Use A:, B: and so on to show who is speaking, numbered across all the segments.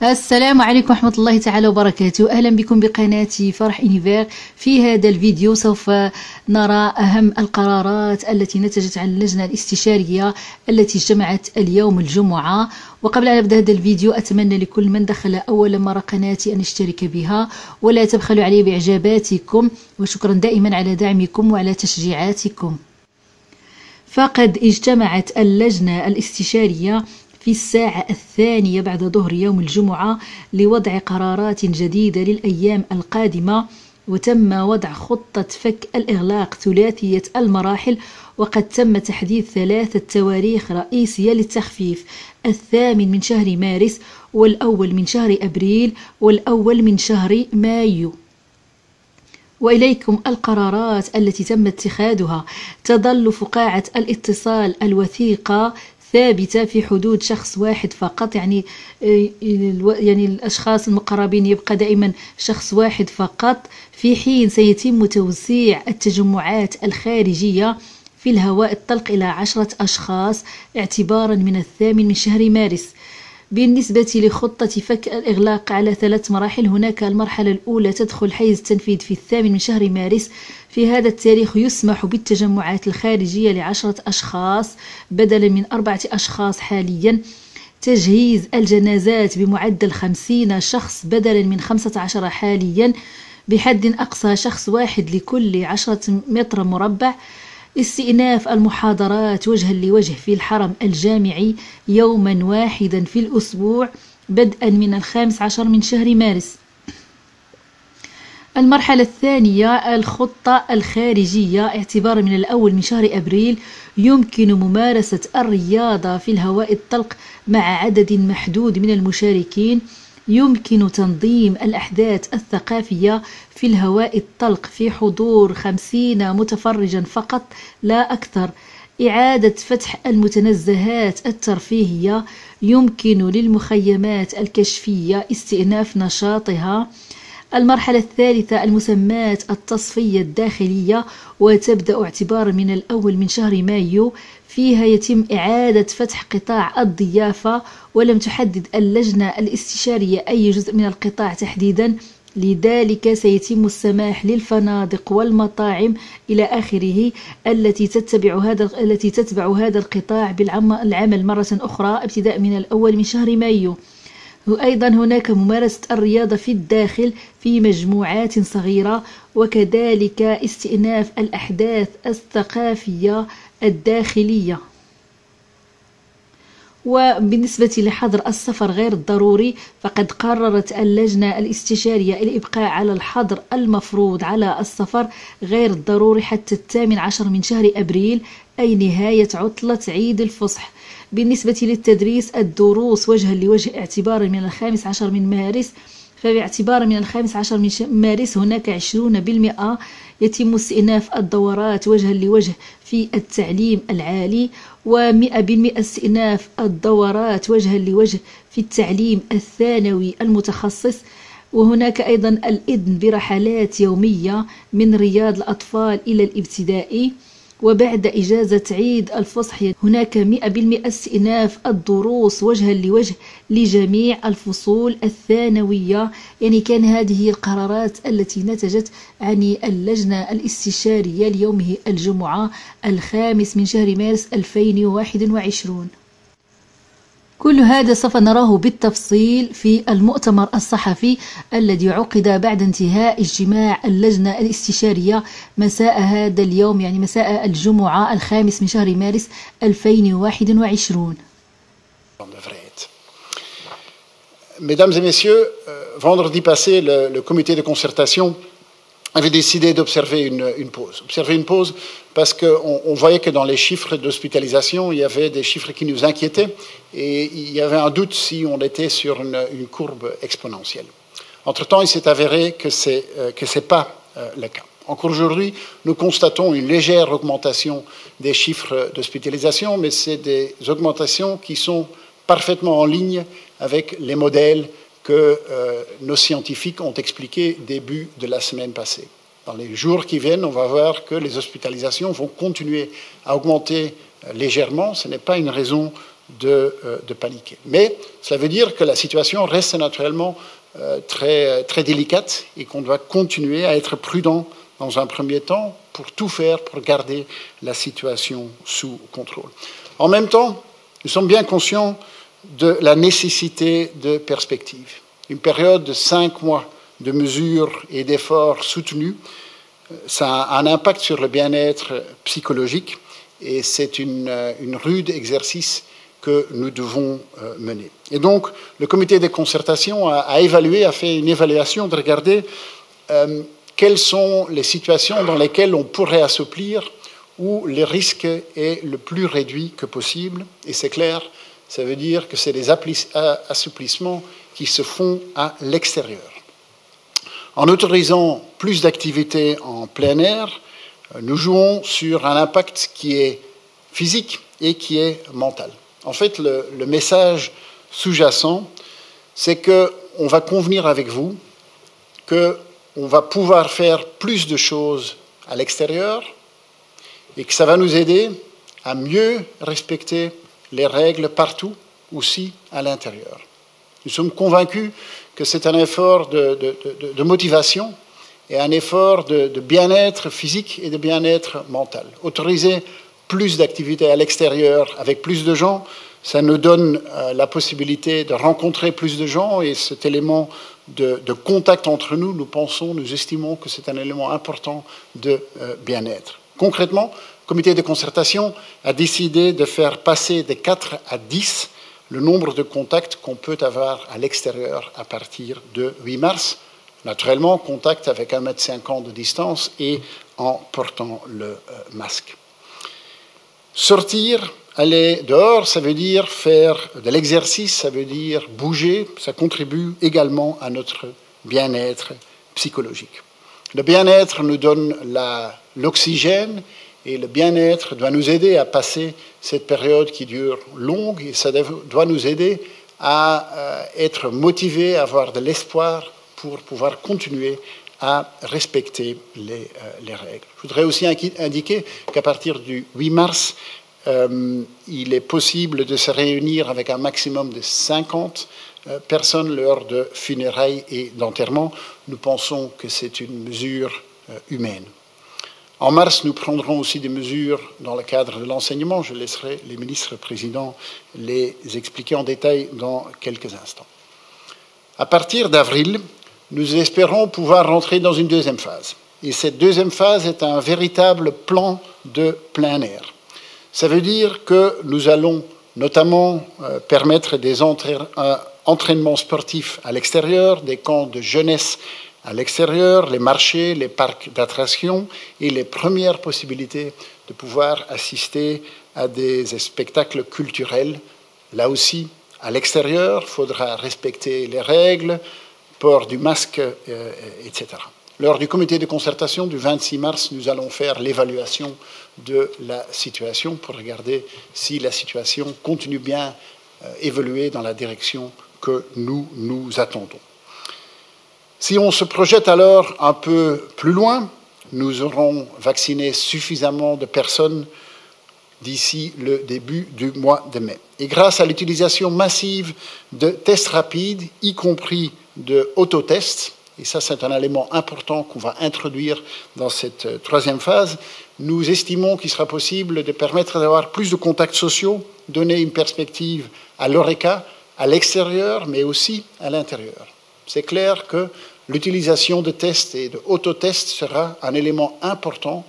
A: السلام عليكم ورحمة الله تعالى وبركاته. أهلا بكم بقناة فرح إونيفير. في هذا الفيديو سوف نرى أهم القرارات التي نتجت عن اللجنة الاستشارية التي اجتمعت اليوم الجمعة. وقبل أن نبدأ هذا الفيديو أتمنى لكل من دخل أول مرة قناتي أن يشترك بها ولا تبخلوا علي بإعجاباتكم، وشكرا دائما على دعمكم وعلى تشجيعاتكم. فقد اجتمعت اللجنة الاستشارية في الساعة 2 بعد ظهر يوم الجمعة لوضع قرارات جديدة للأيام القادمة، وتم وضع خطة فك الإغلاق ثلاثية المراحل، وقد تم تحديد 3 تواريخ رئيسية للتخفيف: 8 من شهر مارس، والأول من شهر أبريل، والأول من شهر مايو. وإليكم القرارات التي تم اتخاذها. تظل فقاعة الاتصال الوثيقة ثابتة في حدود شخص واحد فقط، يعني الأشخاص المقربين يبقى دائما شخص واحد فقط، في حين سيتم توسيع التجمعات الخارجية في الهواء الطلق إلى 10 أشخاص اعتبارا من 8 من شهر مارس. بالنسبة لخطة فك الإغلاق على 3 مراحل، هناك المرحلة الأولى تدخل حيز التنفيذ في 8 من شهر مارس. في هذا التاريخ يسمح بالتجمعات الخارجية ل10 أشخاص بدلا من 4 أشخاص حاليا. تجهيز الجنازات بمعدل 50 شخص بدلا من 15 حاليا، بحد أقصى شخص واحد لكل 10 متر مربع. استئناف المحاضرات وجها لوجه في الحرم الجامعي يوما واحدا في الأسبوع بدءا من 15 من شهر مارس. المرحلة الثانية الخطة الخارجية اعتبارا من الأول من شهر أبريل، يمكن ممارسة الرياضة في الهواء الطلق مع عدد محدود من المشاركين. يمكن تنظيم الأحداث الثقافية في الهواء الطلق في حضور 50 متفرجا فقط لا أكثر. إعادة فتح المتنزهات الترفيهية، يمكن للمخيمات الكشفية استئناف نشاطها. المرحلة الثالثة المسمات التصفية الداخلية، وتبدأ اعتبارا من الأول من شهر مايو. فيها يتم إعادة فتح قطاع الضيافة، ولم تحدد اللجنة الاستشارية أي جزء من القطاع تحديدا، لذلك سيتم السماح للفنادق والمطاعم إلى آخره التي تتبع هذا القطاع بالعمل مرة أخرى ابتداء من الأول من شهر مايو. وأيضا هناك ممارسة الرياضة في الداخل في مجموعات صغيرة، وكذلك استئناف الأحداث الثقافية الداخلية. وبالنسبة لحظر السفر غير الضروري، فقد قررت اللجنة الاستشارية الإبقاء على الحظر المفروض على السفر غير الضروري حتى 18 من شهر أبريل، أي نهاية عطلة عيد الفصح. بالنسبة للتدريس الدروس وجها لوجه اعتبارا من 15 من مارس، فباعتبار من 15 من مارس هناك 20% يتم استئناف الدورات وجها لوجه في التعليم العالي، و100% استئناف الدورات وجها لوجه في التعليم الثانوي المتخصص. وهناك أيضا الإذن برحلات يومية من رياض الأطفال إلى الابتدائي. وبعد إجازة عيد الفصح هناك 100% استئناف الدروس وجها لوجه لجميع الفصول الثانوية. يعني كان هذه القرارات التي نتجت عن اللجنة الاستشارية ليومه الجمعة 5 من شهر مارس 2021. كل هذا سوف نراه بالتفصيل في المؤتمر الصحفي الذي عقد بعد انتهاء اجتماع اللجنة الاستشارية مساء هذا اليوم، يعني مساء الجمعة 5 من شهر مارس 2021.
B: Mesdames et messieurs, vendredi passé, le comité de concertation avait décidé d'observer une pause. Observer une pause parce qu'on voyait que dans les chiffres d'hospitalisation, il y avait des chiffres qui nous inquiétaient et il y avait un doute si on était sur une courbe exponentielle. Entre-temps, il s'est avéré que c'est pas le cas. Encore aujourd'hui, nous constatons une légère augmentation des chiffres d'hospitalisation, mais c'est des augmentations qui sont parfaitement en ligne avec les modèles que nos scientifiques ont expliqué début de la semaine passée. Dans les jours qui viennent, on va voir que les hospitalisations vont continuer à augmenter légèrement. Ce n'est pas une raison de paniquer. Mais cela veut dire que la situation reste naturellement très, très délicate et qu'on doit continuer à être prudent dans un premier temps pour tout faire pour garder la situation sous contrôle. En même temps, nous sommes bien conscients de la nécessité de perspective. Une période de 5 mois de mesures et d'efforts soutenus, ça a un impact sur le bien-être psychologique et c'est une rude exercice que nous devons mener. Et donc, le comité de concertation a évalué, a fait une évaluation de regarder quelles sont les situations dans lesquelles on pourrait assouplir où le risque est le plus réduit que possible. Et c'est clair, ça veut dire que c'est des assouplissements qui se font à l'extérieur. En autorisant plus d'activités en plein air, nous jouons sur un impact qui est physique et qui est mental. En fait, le message sous-jacent, c'est qu'on va convenir avec vous qu'on va pouvoir faire plus de choses à l'extérieur et que ça va nous aider à mieux respecter les règles partout, aussi à l'intérieur. Nous sommes convaincus que c'est un effort de motivation et un effort de bien-être physique et de bien-être mental. Autoriser plus d'activités à l'extérieur avec plus de gens, ça nous donne la possibilité de rencontrer plus de gens et cet élément de contact entre nous, nous estimons que c'est un élément important de bien-être. Concrètement, le comité de concertation a décidé de faire passer de 4 à 10 le nombre de contacts qu'on peut avoir à l'extérieur à partir de 8 mars. Naturellement, contact avec 1,50 m de distance et en portant le masque. Sortir, aller dehors, ça veut dire faire de l'exercice, ça veut dire bouger, ça contribue également à notre bien-être psychologique. Le bien-être nous donne l'oxygène et le bien-être doit nous aider à passer cette période qui dure longue et ça doit nous aider à être motivés, à avoir de l'espoir pour pouvoir continuer à respecter les règles. Je voudrais aussi indiquer qu'à partir du 8 mars, il est possible de se réunir avec un maximum de 50 personnes lors de funérailles et d'enterrements. Nous pensons que c'est une mesure humaine. En mars, nous prendrons aussi des mesures dans le cadre de l'enseignement. Je laisserai les ministres présidents les expliquer en détail dans quelques instants. À partir d'avril, nous espérons pouvoir rentrer dans une deuxième phase. Et cette deuxième phase est un véritable plan de plein air. Ça veut dire que nous allons notamment permettre des entraînements sportifs à l'extérieur, des camps de jeunesse à l'extérieur, les marchés, les parcs d'attractions et les premières possibilités de pouvoir assister à des spectacles culturels. Là aussi, à l'extérieur, il faudra respecter les règles, port du masque, etc. Lors du comité de concertation du 26 mars, nous allons faire l'évaluation de la situation pour regarder si la situation continue bien évoluer dans la direction que nous attendons. Si on se projette alors un peu plus loin, nous aurons vacciné suffisamment de personnes d'ici le début du mois de mai. Et grâce à l'utilisation massive de tests rapides, y compris de autotests, et ça c'est un élément important qu'on va introduire dans cette troisième phase, nous estimons qu'il sera possible de permettre d'avoir plus de contacts sociaux, donner une perspective à l'ORECA, à l'extérieur, mais aussi à l'intérieur. C'est clair que l'utilisation de tests et de autotests sera un élément important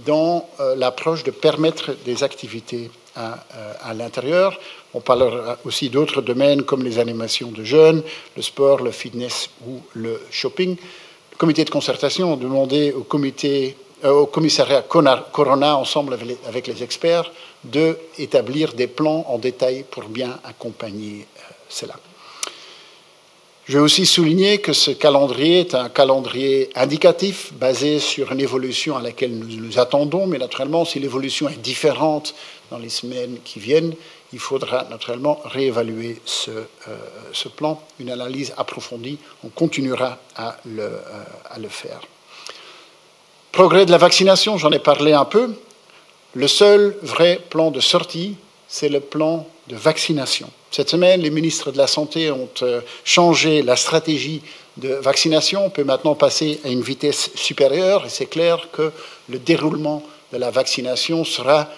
B: dans l'approche de permettre des activités à l'intérieur. On parlera aussi d'autres domaines comme les animations de jeunes, le sport, le fitness ou le shopping. Le comité de concertation a demandé au commissariat Corona, ensemble avec les experts, d'établir des plans en détail pour bien accompagner cela. Je vais aussi souligner que ce calendrier est un calendrier indicatif basé sur une évolution à laquelle nous nous attendons, mais naturellement, si l'évolution est différente dans les semaines qui viennent, il faudra naturellement réévaluer ce plan, une analyse approfondie. On continuera à le faire. Progrès de la vaccination, j'en ai parlé un peu. Le seul vrai plan de sortie c'est le plan de vaccination. Cette semaine, les ministres de la Santé ont changé la stratégie de vaccination. On peut maintenant passer à une vitesse supérieure et c'est clair que le déroulement de la vaccination sera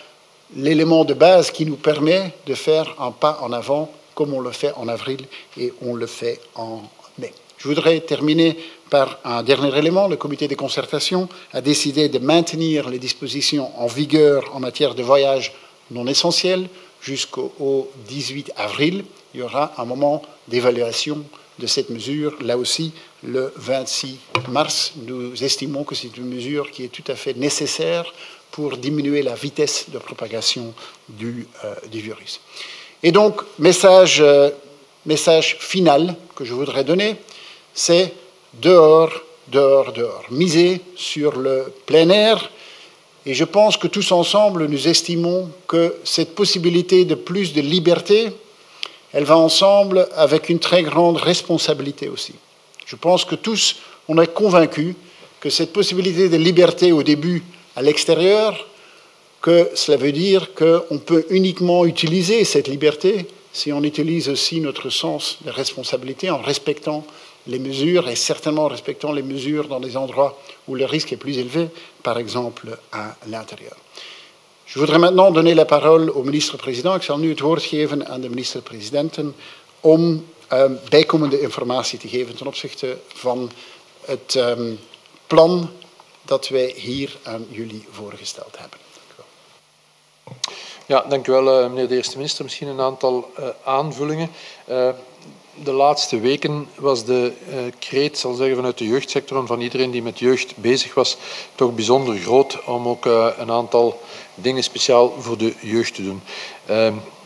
B: l'élément de base qui nous permet de faire un pas en avant comme on le fait en avril et on le fait en mai. Je voudrais terminer par un dernier élément. Le comité de concertation a décidé de maintenir les dispositions en vigueur en matière de voyages non essentiels jusqu'au 18 avril. Il y aura un moment d'évaluation de cette mesure, là aussi, le 26 mars. Nous estimons que c'est une mesure qui est tout à fait nécessaire pour diminuer la vitesse de propagation du virus. Et donc, message final que je voudrais donner, c'est dehors, dehors, dehors. Miser sur le plein air. Et je pense que tous ensemble, nous estimons que cette possibilité de plus de liberté, elle va ensemble avec une très grande responsabilité aussi. Je pense que tous, on est convaincus que cette possibilité de liberté au début à l'extérieur, que cela veut dire qu'on peut uniquement utiliser cette liberté si on utilise aussi notre sens de responsabilité en respectant les mesures et certainement en respectant les mesures dans des endroits où le risque est plus élevé, par exemple à l'intérieur. Je voudrais maintenant donner la parole au minister-president. Ik zal nu het woord geven aan de minister-presidenten om bijkomende informatie te geven ten opzichte van het plan dat wij hier aan jullie voorgesteld hebben.
C: Ja, dank u wel, meneer de eerste minister. Misschien een aantal aanvullingen. De laatste weken was de kreet, zal zeggen, vanuit de jeugdsector en van iedereen die met jeugd bezig was, toch bijzonder groot om ook een aantal dingen speciaal voor de jeugd te doen.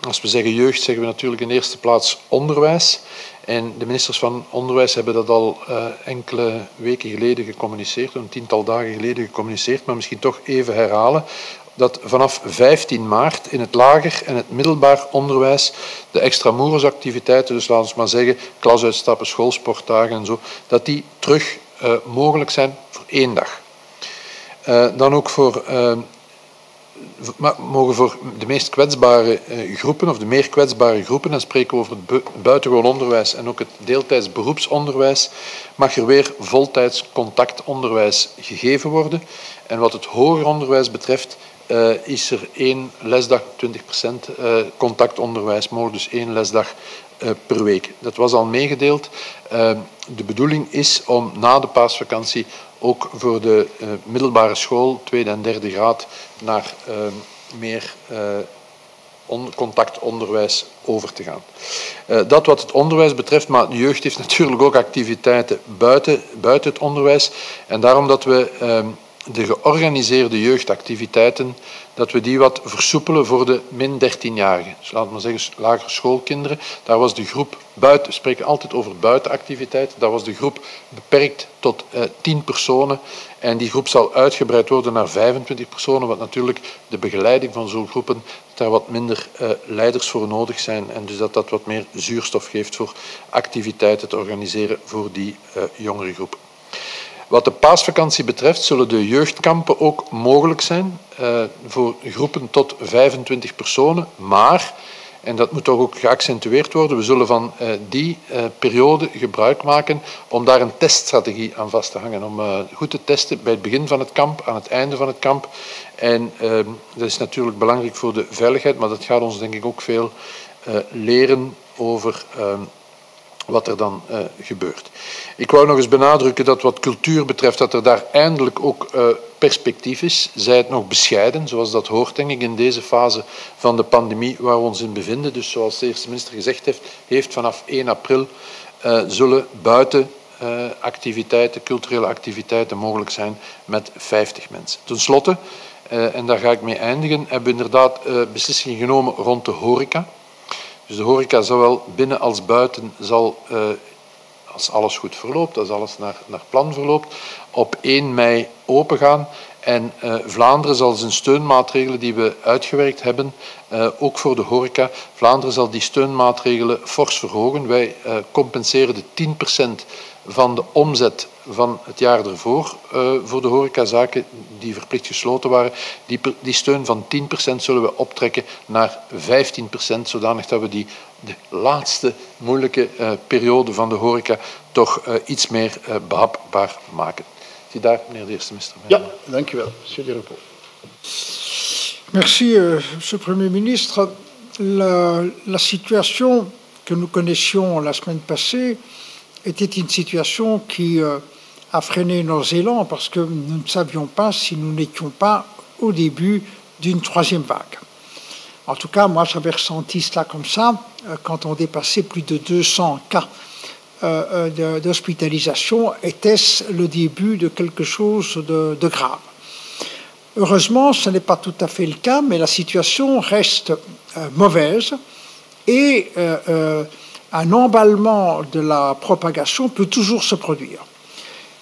C: Als we zeggen jeugd, zeggen we natuurlijk in de eerste plaats onderwijs. En de ministers van Onderwijs hebben dat al enkele weken geleden gecommuniceerd, een tiental dagen geleden gecommuniceerd, maar misschien toch even herhalen. Dat vanaf 15 maart in het lager en het middelbaar onderwijs de extramuros-activiteiten, dus laten we maar zeggen klasuitstappen, schoolsportdagen en zo, dat die terug mogelijk zijn voor 1 dag. Dan ook mogen voor de meest kwetsbare groepen of de meer kwetsbare groepen, dan spreken we over het buitengewoon onderwijs en ook het deeltijds beroepsonderwijs, mag er weer voltijds contactonderwijs gegeven worden. En wat het hoger onderwijs betreft is er 1 lesdag, 20% contactonderwijs mogelijk, dus 1 lesdag per week. Dat was al meegedeeld. De bedoeling is om na de paasvakantie ook voor de middelbare school, 2e en 3e graad, naar meer contactonderwijs over te gaan. Dat wat het onderwijs betreft, maar de jeugd heeft natuurlijk ook activiteiten buiten het onderwijs. En daarom dat we de georganiseerde jeugdactiviteiten, dat we die wat versoepelen voor de min 13-jarigen. Dus laten we zeggen lagere schoolkinderen. Daar was de groep buiten, we spreken altijd over buitenactiviteiten, daar was de groep beperkt tot 10 personen. En die groep zal uitgebreid worden naar 25 personen, wat natuurlijk de begeleiding van zo'n groepen, daar wat minder leiders voor nodig zijn. En dus dat wat meer zuurstof geeft voor activiteiten te organiseren voor die jongere groep. Wat de paasvakantie betreft zullen de jeugdkampen ook mogelijk zijn voor groepen tot 25 personen, maar, en dat moet toch ook geaccentueerd worden, we zullen van die periode gebruik maken om daar een teststrategie aan vast te hangen, om goed te testen bij het begin van het kamp, aan het einde van het kamp. En dat is natuurlijk belangrijk voor de veiligheid, maar dat gaat ons denk ik ook veel leren over wat er dan gebeurt. Ik wou nog eens benadrukken dat wat cultuur betreft, dat er daar eindelijk ook perspectief is. Zij het nog bescheiden, zoals dat hoort denk ik in deze fase van de pandemie waar we ons in bevinden. Dus zoals de eerste minister gezegd heeft vanaf 1 april zullen buiten activiteiten, culturele activiteiten mogelijk zijn met 50 mensen. Ten slotte, en daar ga ik mee eindigen, hebben we inderdaad beslissingen genomen rond de horeca. Dus de horeca, zowel binnen als buiten, zal, als alles goed verloopt, als alles naar plan verloopt, op 1 mei opengaan. En Vlaanderen zal zijn steunmaatregelen die we uitgewerkt hebben, ook voor de horeca, Vlaanderen zal die steunmaatregelen fors verhogen. Wij compenseren de 10% van de omzet van het jaar ervoor voor de horecazaken die verplicht gesloten waren. Die steun van 10% zullen we optrekken naar 15%, zodanig dat we de laatste moeilijke periode van de horeca toch iets meer behapbaar maken. Zie daar, meneer de eerste minister.
B: Ja, dank u wel, monsieur Durepaut.
D: Merci, monsieur le Premier ministre. La situation que nous connaissions la semaine passée était une situation qui a freiné nos élans parce que nous ne savions pas si nous n'étions pas au début d'une troisième vague. En tout cas, moi, j'avais ressenti cela comme ça quand on dépassait plus de 200 cas d'hospitalisation. Était-ce le début de quelque chose de grave? Heureusement, ce n'est pas tout à fait le cas, mais la situation reste mauvaise et un emballement de la propagation peut toujours se produire.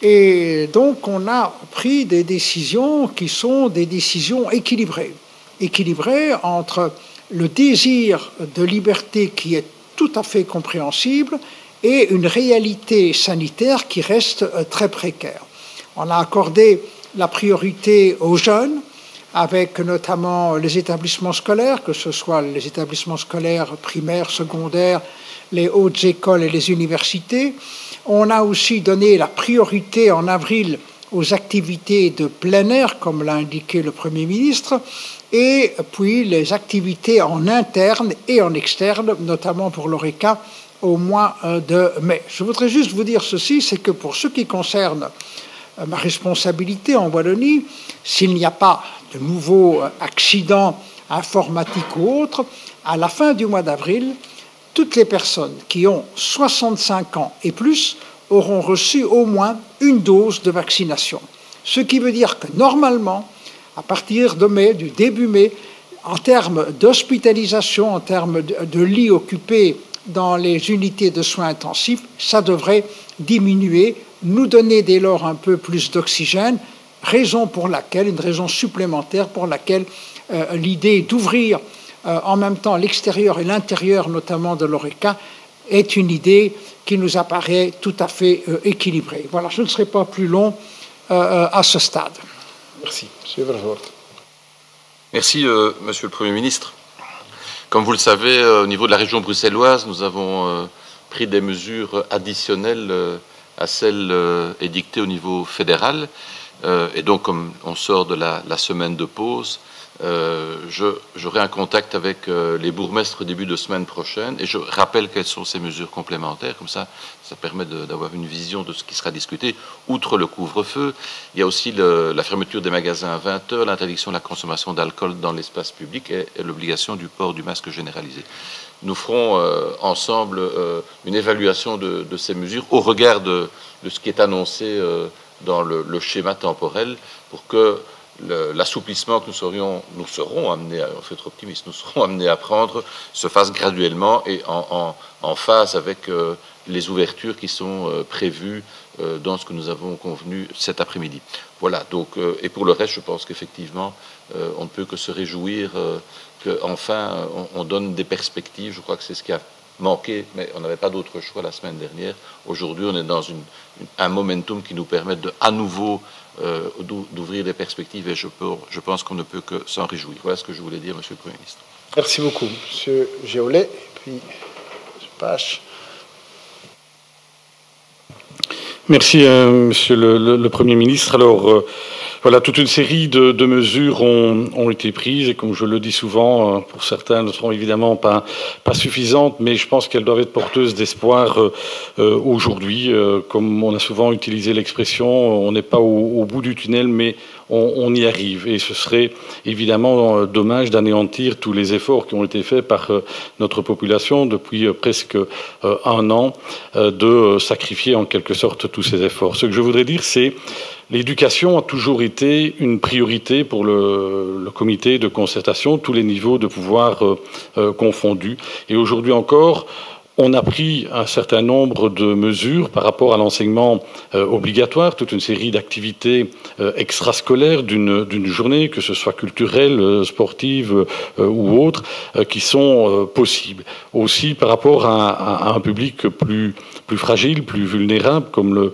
D: Et donc, on a pris des décisions qui sont des décisions équilibrées. Équilibrées entre le désir de liberté qui est tout à fait compréhensible et une réalité sanitaire qui reste très précaire. On a accordé la priorité aux jeunes, avec notamment les établissements scolaires, que ce soit les établissements scolaires primaires, secondaires, les hautes écoles et les universités. On a aussi donné la priorité en avril aux activités de plein air, comme l'a indiqué le Premier ministre, et puis les activités en interne et en externe, notamment pour l'ORECA, au mois de mai. Je voudrais juste vous dire ceci, c'est que pour ce qui concerne ma responsabilité en Wallonie, s'il n'y a pas de nouveaux accidents informatiques ou autres, à la fin du mois d'avril, toutes les personnes qui ont 65 ans et plus auront reçu au moins une dose de vaccination. Ce qui veut dire que normalement, à partir de mai, du début mai, en termes d'hospitalisation, en termes de lits occupés dans les unités de soins intensifs, ça devrait diminuer, nous donner dès lors un peu plus d'oxygène, une raison supplémentaire pour laquelle l'idée d'ouvrir en même temps l'extérieur et l'intérieur, notamment de l'ORECA, est une idée qui nous apparaît tout à fait équilibrée. Voilà, je ne serai pas plus long à ce stade.
B: Merci. Monsieur Vervoort.
E: Merci, Monsieur le Premier ministre. Comme vous le savez, au niveau de la région bruxelloise, nous avons pris des mesures additionnelles à celles édictées au niveau fédéral. Et donc, comme on sort de la semaine de pause, j'aurai un contact avec les bourgmestres début de semaine prochaine et je rappelle quelles sont ces mesures complémentaires. Comme ça permet d'avoir une vision de ce qui sera discuté. Outre le couvre-feu, il y a aussi la fermeture des magasins à 20 heures, l'interdiction de la consommation d'alcool dans l'espace public et l'obligation du port du masque généralisé. Nous ferons ensemble une évaluation de ces mesures au regard de ce qui est annoncé dans le schéma temporel pour que l'assouplissement que nous serons amenés, on fait être optimiste, nous serons amenés à prendre se fasse graduellement et en phase avec les ouvertures qui sont prévues dans ce que nous avons convenu cet après-midi. Voilà, donc, et pour le reste, je pense qu'effectivement, on ne peut que se réjouir qu'enfin on donne des perspectives. Je crois que c'est ce qui a manqué, mais on n'avait pas d'autre choix la semaine dernière. Aujourd'hui, on est dans un momentum qui nous permet à nouveau d'ouvrir des perspectives et je pense qu'on ne peut que s'en réjouir. Voilà ce que je voulais dire, Monsieur le Premier ministre.
B: Merci beaucoup, Monsieur Géolet. Puis, Monsieur Pache.
F: Merci, Monsieur le Premier ministre. Alors, voilà, toute une série de mesures ont été prises et comme je le dis souvent, pour certains ne seront évidemment pas suffisantes, mais je pense qu'elles doivent être porteuses d'espoir aujourd'hui. Comme on a souvent utilisé l'expression, on n'est pas au bout du tunnel, mais on y arrive. Et ce serait évidemment dommage d'anéantir tous les efforts qui ont été faits par notre population depuis presque un an, de sacrifier en quelque sorte tous ces efforts. Ce que je voudrais dire, c'est l'éducation a toujours été une priorité pour le comité de concertation, tous les niveaux de pouvoir confondus. Et aujourd'hui encore, On a pris un certain nombre de mesures par rapport à l'enseignement obligatoire, toute une série d'activités extrascolaires d'une journée, que ce soit culturelle, sportive ou autre, qui sont possibles. Aussi par rapport à un public plus fragile, plus vulnérable, comme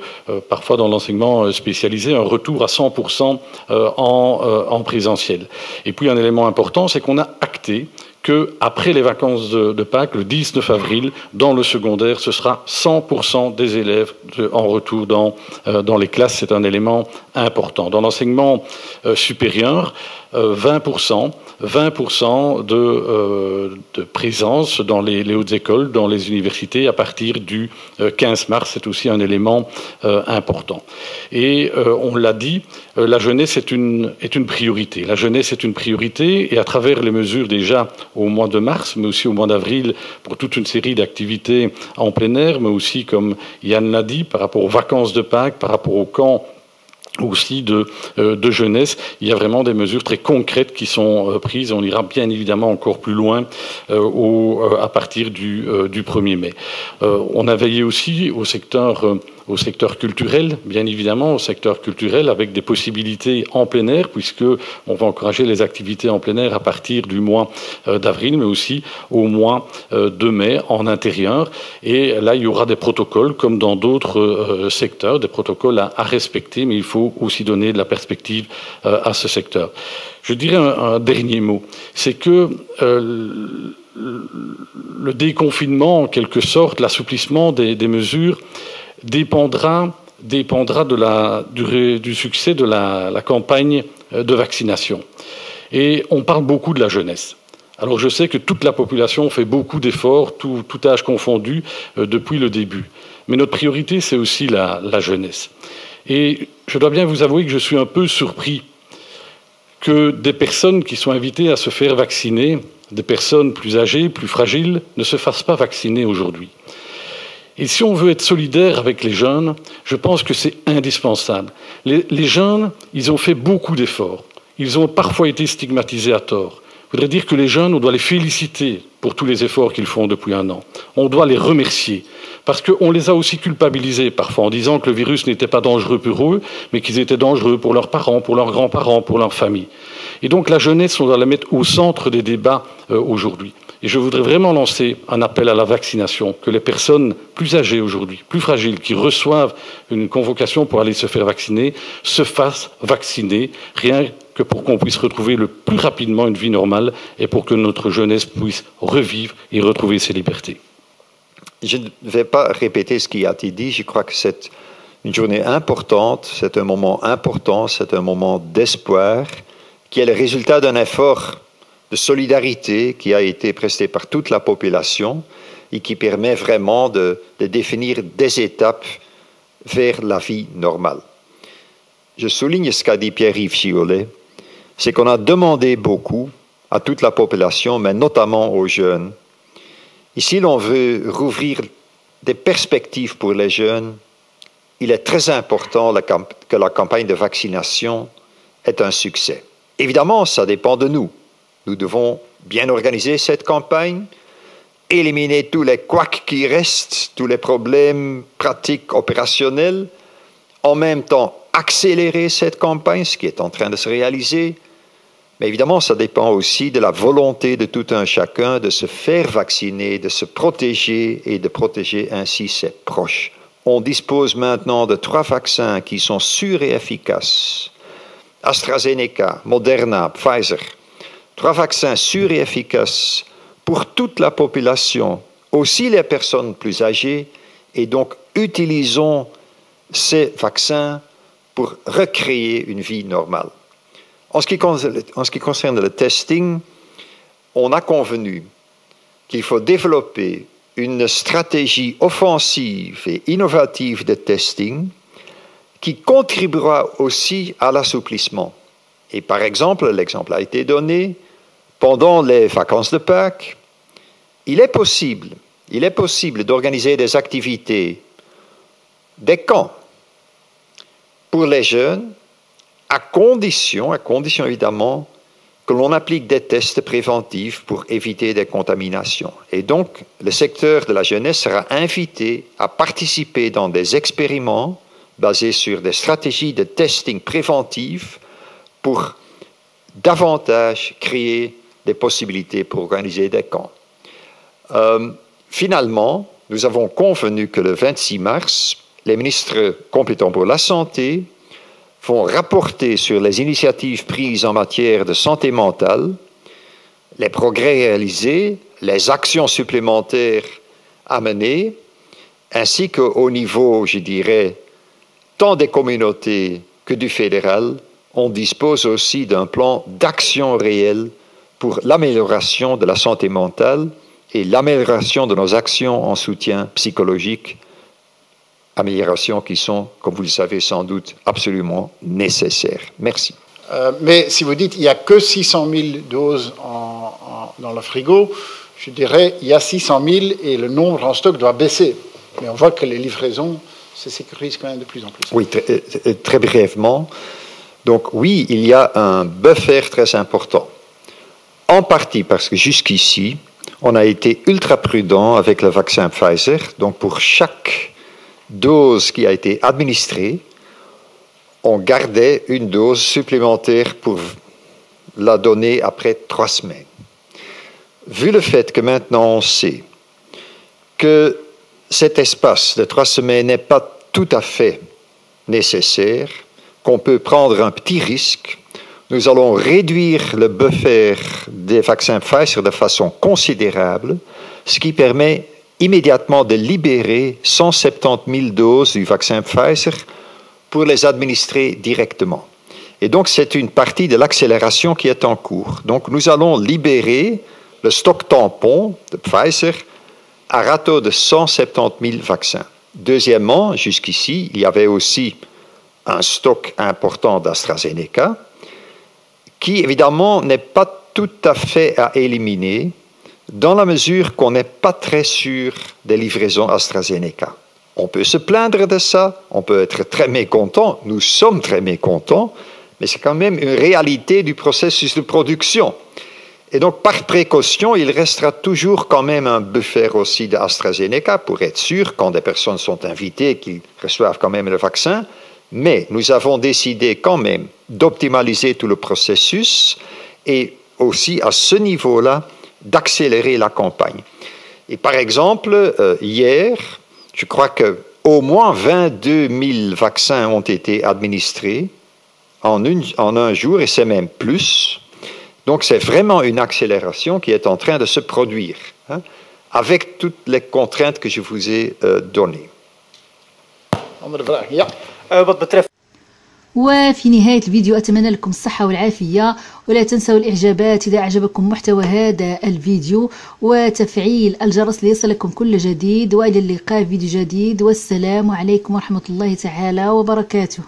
F: parfois dans l'enseignement spécialisé, un retour à 100% en présentiel. Et puis un élément important, c'est qu'on a acté qu'après les vacances de Pâques, le 19 avril, dans le secondaire, ce sera 100% des élèves en retour dans les classes. C'est un élément important. Dans l'enseignement supérieur, 20% de présence dans les hautes écoles, dans les universités à partir du 15 mars. C'est aussi un élément important. Et on l'a dit, la jeunesse est une priorité. La jeunesse est une priorité et à travers les mesures déjà au mois de mars, mais aussi au mois d'avril pour toute une série d'activités en plein air, mais aussi, comme Yann l'a dit, par rapport aux vacances de Pâques, par rapport au camp aussi de jeunesse, il y a vraiment des mesures très concrètes qui sont prises. On ira bien évidemment encore plus loin à partir du 1er mai. On a veillé aussi au secteur culturel, bien évidemment, au secteur culturel avec des possibilités en plein air, puisque on va encourager les activités en plein air à partir du mois d'avril, mais aussi au mois de mai en intérieur. Et là, il y aura des protocoles, comme dans d'autres secteurs, des protocoles à respecter, mais il faut aussi donner de la perspective à ce secteur. Je dirais un dernier mot, c'est que le déconfinement, en quelque sorte, l'assouplissement des mesures, dépendra du succès de la campagne de vaccination. Et on parle beaucoup de la jeunesse. Alors je sais que toute la population fait beaucoup d'efforts, tout âge confondu, depuis le début. Mais notre priorité, c'est aussi la jeunesse. Et je dois bien vous avouer que je suis un peu surpris que des personnes qui sont invitées à se faire vacciner, des personnes plus âgées, plus fragiles, ne se fassent pas vacciner aujourd'hui. Et si on veut être solidaire avec les jeunes, je pense que c'est indispensable. Les jeunes, ils ont fait beaucoup d'efforts. Ils ont parfois été stigmatisés à tort. Je voudrais dire que les jeunes, on doit les féliciter pour tous les efforts qu'ils font depuis un an. On doit les remercier, parce qu'on les a aussi culpabilisés parfois en disant que le virus n'était pas dangereux pour eux, mais qu'ils étaient dangereux pour leurs parents, pour leurs grands-parents, pour leur famille. Et donc la jeunesse, on doit la mettre au centre des débats aujourd'hui. Et je voudrais vraiment lancer un appel à la vaccination, que les personnes plus âgées aujourd'hui, plus fragiles, qui reçoivent une convocation pour aller se faire vacciner, se fassent vacciner, rien que pour qu'on puisse retrouver le plus rapidement une vie normale et pour que notre jeunesse puisse revivre et retrouver ses libertés.
G: Je ne vais pas répéter ce qui a été dit, je crois que c'est une journée importante, c'est un moment important, c'est un moment d'espoir, qui est le résultat d'un effort de solidarité qui a été presté par toute la population et qui permet vraiment de définir des étapes vers la vie normale. Je souligne ce qu'a dit Pierre-Yves Giolet, c'est qu'on a demandé beaucoup à toute la population, mais notamment aux jeunes. Et si l'on veut rouvrir des perspectives pour les jeunes, il est très important que la campagne de vaccination ait un succès. Évidemment, ça dépend de nous. Nous devons bien organiser cette campagne, éliminer tous les couacs qui restent, tous les problèmes pratiques, opérationnels, en même temps accélérer cette campagne, ce qui est en train de se réaliser. Mais évidemment, ça dépend aussi de la volonté de tout un chacun de se faire vacciner, de se protéger et de protéger ainsi ses proches. On dispose maintenant de 3 vaccins qui sont sûrs et efficaces. AstraZeneca, Moderna, Pfizer. 3 vaccins sûrs et efficaces pour toute la population, aussi les personnes plus âgées, et donc utilisons ces vaccins pour recréer une vie normale. En ce qui concerne le testing, on a convenu qu'il faut développer une stratégie offensive et innovative de testing qui contribuera aussi à l'assouplissement. Et par exemple, l'exemple a été donné, pendant les vacances de Pâques, il est possible d'organiser des activités, des camps pour les jeunes, à condition évidemment que l'on applique des tests préventifs pour éviter des contaminations. Et donc, le secteur de la jeunesse sera invité à participer dans des expériments basés sur des stratégies de testing préventif pour davantage créer des possibilités pour organiser des camps. Finalement, nous avons convenu que le 26 mars, les ministres compétents pour la santé vont rapporter sur les initiatives prises en matière de santé mentale, les progrès réalisés, les actions supplémentaires à mener, ainsi qu'au niveau, je dirais, tant des communautés que du fédéral, on dispose aussi d'un plan d'action réel pour l'amélioration de la santé mentale et l'amélioration de nos actions en soutien psychologique, améliorations qui sont, comme vous le savez sans doute, absolument nécessaires. Merci.
B: Mais si vous dites qu'il n'y a que 600 000 doses dans le frigo, je dirais il y a 600 000 et le nombre en stock doit baisser. Mais on voit que les livraisons se sécurisent quand même de plus en plus.
G: Oui, très brièvement. Donc oui, il y a un buffer très important. En partie parce que jusqu'ici, on a été ultra prudent avec le vaccin Pfizer. Donc pour chaque dose qui a été administrée, on gardait une dose supplémentaire pour la donner après 3 semaines. Vu le fait que maintenant on sait que cet espace de 3 semaines n'est pas tout à fait nécessaire, qu'on peut prendre un petit risque, nous allons réduire le buffer des vaccins Pfizer de façon considérable, ce qui permet immédiatement de libérer 170 000 doses du vaccin Pfizer pour les administrer directement. Et donc, c'est une partie de l'accélération qui est en cours. Donc, nous allons libérer le stock tampon de Pfizer à rateau de 170 000 vaccins. Deuxièmement, jusqu'ici, il y avait aussi un stock important d'AstraZeneca qui, évidemment, n'est pas tout à fait à éliminer dans la mesure qu'on n'est pas très sûr des livraisons AstraZeneca. On peut se plaindre de ça, on peut être très mécontent, nous sommes très mécontents, mais c'est quand même une réalité du processus de production. Et donc, par précaution, il restera toujours quand même un buffer aussi d'AstraZeneca pour être sûr, quand des personnes sont invitées, qu'ils reçoivent quand même le vaccin. Mais nous avons décidé quand même d'optimaliser tout le processus et aussi à ce niveau-là d'accélérer la campagne. Et par exemple, hier, je crois qu'au moins 22 000 vaccins ont été administrés en un jour, et c'est même plus. Donc c'est vraiment une accélération qui est en train de se produire, hein, avec toutes les contraintes que je vous ai données.
B: Andere vraag, ja.
D: Wat betreft
A: وفي نهاية الفيديو أتمنى لكم الصحة والعافية، ولا تنسوا الإعجابات إذا أعجبكم محتوى هذا الفيديو، وتفعيل الجرس ليصلكم كل جديد، وإلى اللقاء في فيديو جديد، والسلام عليكم ورحمة الله تعالى وبركاته.